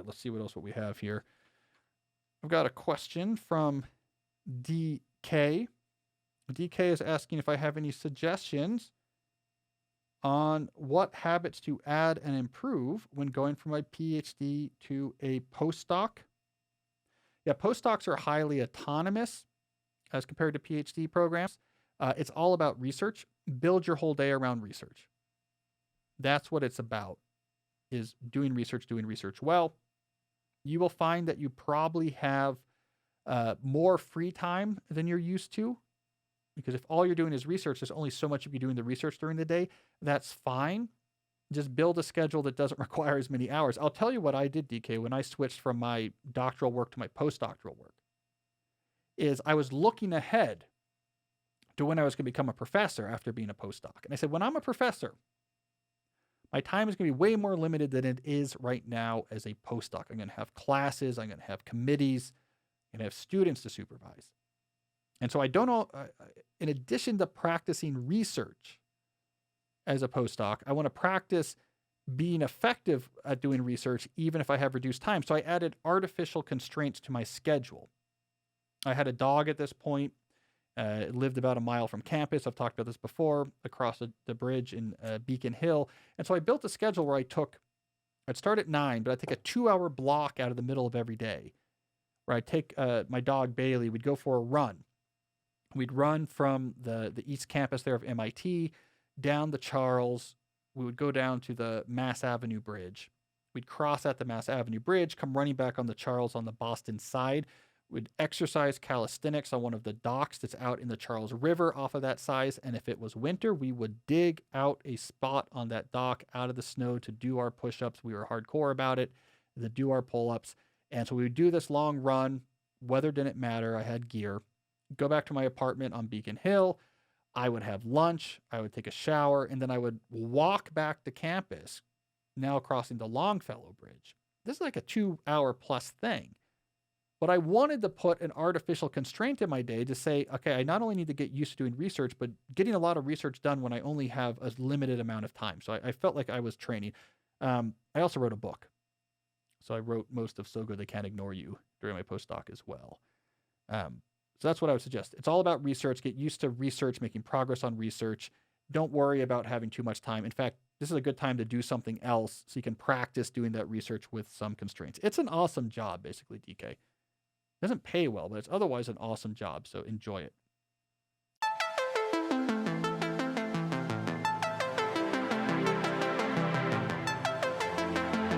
let's see what we have here. I've got a question from DK. DK is asking if I have any suggestions on what habits to add and improve when going from my PhD to a postdoc. Yeah, postdocs are highly autonomous as compared to PhD programs. It's all about research. Build your whole day around research. That's what it's about, is doing research well. You will find that you probably have more free time than you're used to, because if all you're doing is research, there's only so much you can do in the research during the day. That's fine. Just build a schedule that doesn't require as many hours. I'll tell you what I did, DK, when I switched from my doctoral work to my postdoctoral work, is I was looking ahead to when I was going to become a professor after being a postdoc. And I said, when I'm a professor, my time is going to be way more limited than it is right now as a postdoc. I'm going to have classes. I'm going to have committees. I'm going to have students to supervise. And so I don't know, in addition to practicing research as a postdoc, I want to practice being effective at doing research, even if I have reduced time. So I added artificial constraints to my schedule. I had a dog at this point. It lived about a mile from campus. I've talked about this before, across the bridge in Beacon Hill. And so I built a schedule where I'd start at 9, but I'd take a 2-hour block out of the middle of every day, where I'd take my dog Bailey. We'd go for a run. We'd run from the East Campus there of MIT down the Charles. We would go down to the Mass Avenue Bridge. We'd cross at the Mass Avenue Bridge, come running back on the Charles on the Boston side. We'd exercise calisthenics on one of the docks that's out in the Charles River off of that size. And if it was winter, we would dig out a spot on that dock out of the snow to do our push-ups. We were hardcore about it, to do our pull-ups. And so we would do this long run. Weather didn't matter. I had gear. Go back to my apartment on Beacon Hill. I would have lunch. I would take a shower. And then I would walk back to campus, now crossing the Longfellow Bridge. This is like a 2-hour plus thing. But I wanted to put an artificial constraint in my day to say, okay, I not only need to get used to doing research, but getting a lot of research done when I only have a limited amount of time. So I felt like I was training. I also wrote a book. So I wrote most of So Good They Can't Ignore You during my postdoc as well. So that's what I would suggest. It's all about research. Get used to research, making progress on research. Don't worry about having too much time. In fact, this is a good time to do something else so you can practice doing that research with some constraints. It's an awesome job, basically, DK. Doesn't pay well, but it's otherwise an awesome job, so enjoy it.